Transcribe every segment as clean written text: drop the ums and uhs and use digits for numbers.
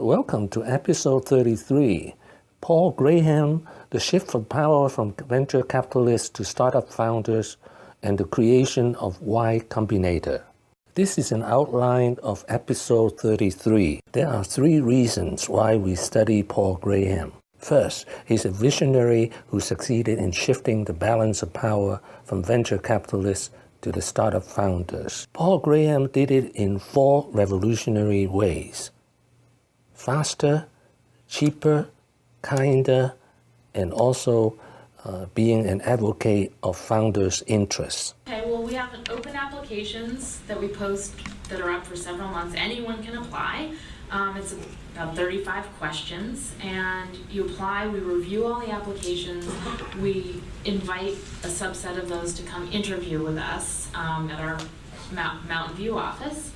Welcome to episode 33, Paul Graham, the shift of power from venture capitalists to startup founders and the creation of Y Combinator. This is an outline of episode 33. There are three reasons why we study Paul Graham. First, he's a visionary who succeeded in shifting the balance of power from venture capitalists to the startup founders. Paul Graham did it in four revolutionary ways: faster, cheaper, kinder, and also being an advocate of founders' interests. Okay, well, we have open applications that we post that are up for several months. Anyone can apply. It's about 35 questions, and you apply, we review all the applications, we invite a subset of those to come interview with us at our Mountain View office.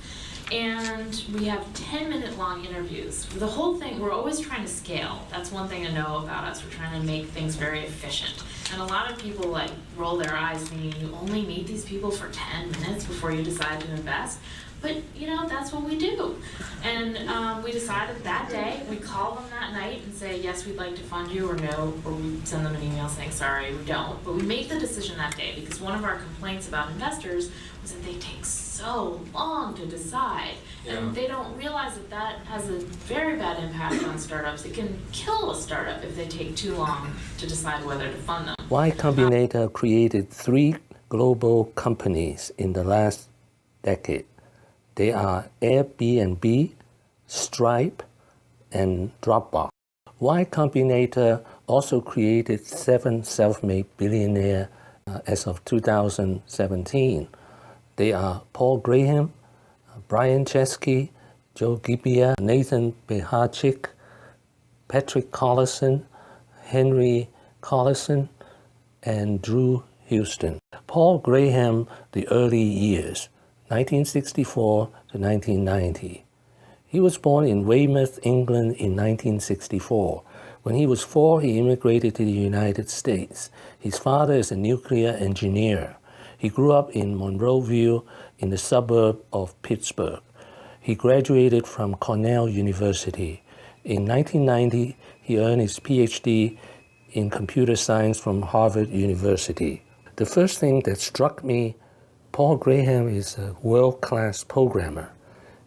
And we have 10-minute long interviews. The whole thing, we're always trying to scale. That's one thing to know about us. We're trying to make things very efficient. And a lot of people roll their eyes thinking, you only meet these people for 10 minutes before you decide to invest. But that's what we do. And we decided that day, we call them that night and say, yes, we'd like to fund you, or no, or we send them an email saying, sorry, we don't. But we make the decision that day because one of our complaints about investors was that they take so long to decide. Yeah. And they don't realize that that has a very bad impact on startups. It can kill a startup if they take too long to decide whether to fund them. Y Combinator created three global companies in the last decade. They are AirBNB, Stripe, and Dropbox. Y Combinator also created 7 self-made billionaires as of 2017. They are Paul Graham, Brian Chesky, Joe Gebbia, Nathan Beharchik, Patrick Collison, Henry Collison, and Drew Houston. Paul Graham, the early years, 1964 to 1990. He was born in Weymouth, England in 1964. When he was 4, he immigrated to the United States. His father is a nuclear engineer. He grew up in Monroeville in the suburb of Pittsburgh. He graduated from Cornell University. In 1990, he earned his PhD in computer science from Harvard University. The first thing that struck me, Paul Graham is a world-class programmer.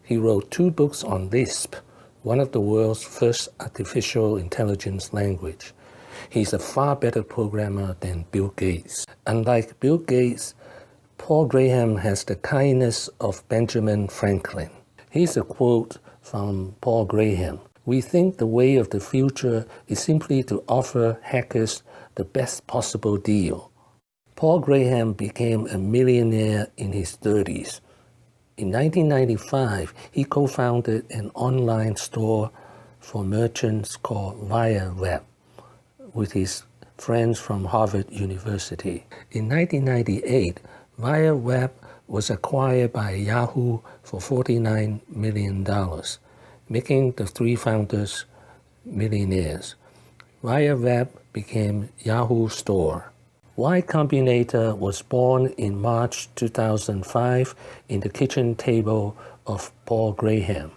He wrote 2 books on Lisp, one of the world's first artificial intelligence language. He's a far better programmer than Bill Gates. Unlike Bill Gates, Paul Graham has the kindness of Benjamin Franklin. Here's a quote from Paul Graham. "We think the way of the future is simply to offer hackers the best possible deal." Paul Graham became a millionaire in his 30s. In 1995, he co-founded an online store for merchants called ViaWeb with his friends from Harvard University. In 1998, ViaWeb was acquired by Yahoo for $49 million, making the 3 founders millionaires. ViaWeb became Yahoo Store. Y Combinator was born in March 2005 in the kitchen table of Paul Graham.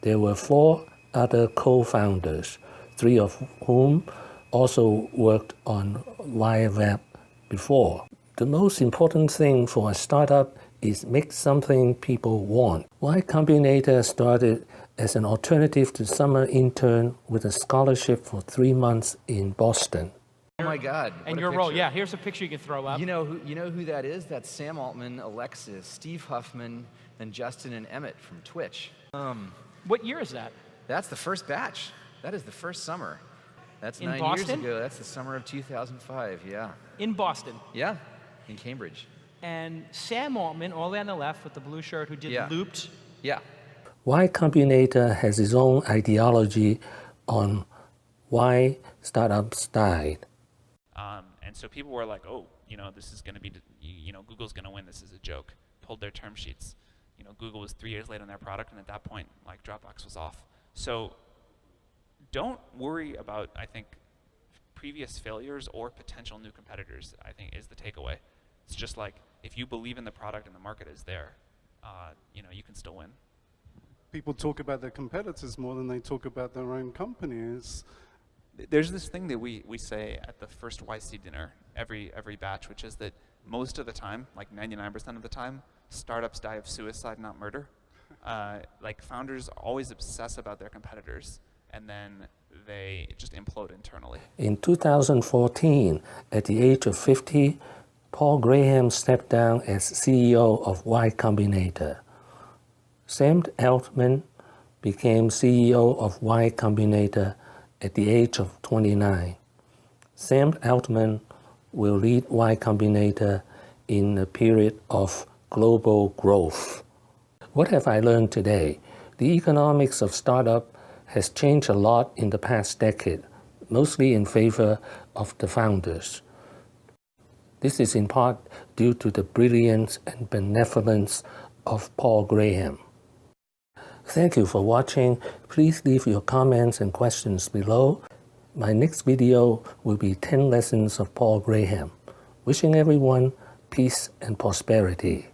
There were 4 other co-founders, 3 of whom also worked on ViaWeb before. The most important thing for a startup is make something people want. Y Combinator started as an alternative to summer intern with a scholarship for 3 months in Boston. Oh my God! And your role, yeah. Here's a picture you can throw up. You know who that is? That's Sam Altman, Alexis, Steve Huffman, and Justin and Emmett from Twitch. What year is that? That's the first batch. That is the first summer. That's in 9 Boston? years ago. That's the summer of 2005. Yeah. In Boston. Yeah, in Cambridge. And Sam Altman, all the way on the left with the blue shirt, who did Looped. Yeah. Y Combinator has its own ideology on why startups died. And so people were like, oh, this is going to be, Google's going to win. This is a joke. Pulled their term sheets. Google was 3 years late on their product, and at that point, Dropbox was off. So don't worry about, I think, previous failures or potential new competitors, I think, is the takeaway. It's just if you believe in the product and the market is there, you can still win. people talk about their competitors more than they talk about their own companies. There's this thing that we say at the first YC dinner every batch, which is that most of the time, like 99% of the time, startups die of suicide, not murder. Like founders always obsess about their competitors, and then they just implode internally. In 2014, at the age of 50, Paul Graham stepped down as CEO of Y Combinator. Sam Altman became CEO of Y Combinator at the age of 29. Sam Altman will lead Y Combinator in a period of global growth. What have I learned today? The economics of startup has changed a lot in the past decade, mostly in favor of the founders. This is in part due to the brilliance and benevolence of Paul Graham. Thank you for watching. Please leave your comments and questions below. My next video will be 10 lessons of Paul Graham. Wishing everyone peace and prosperity.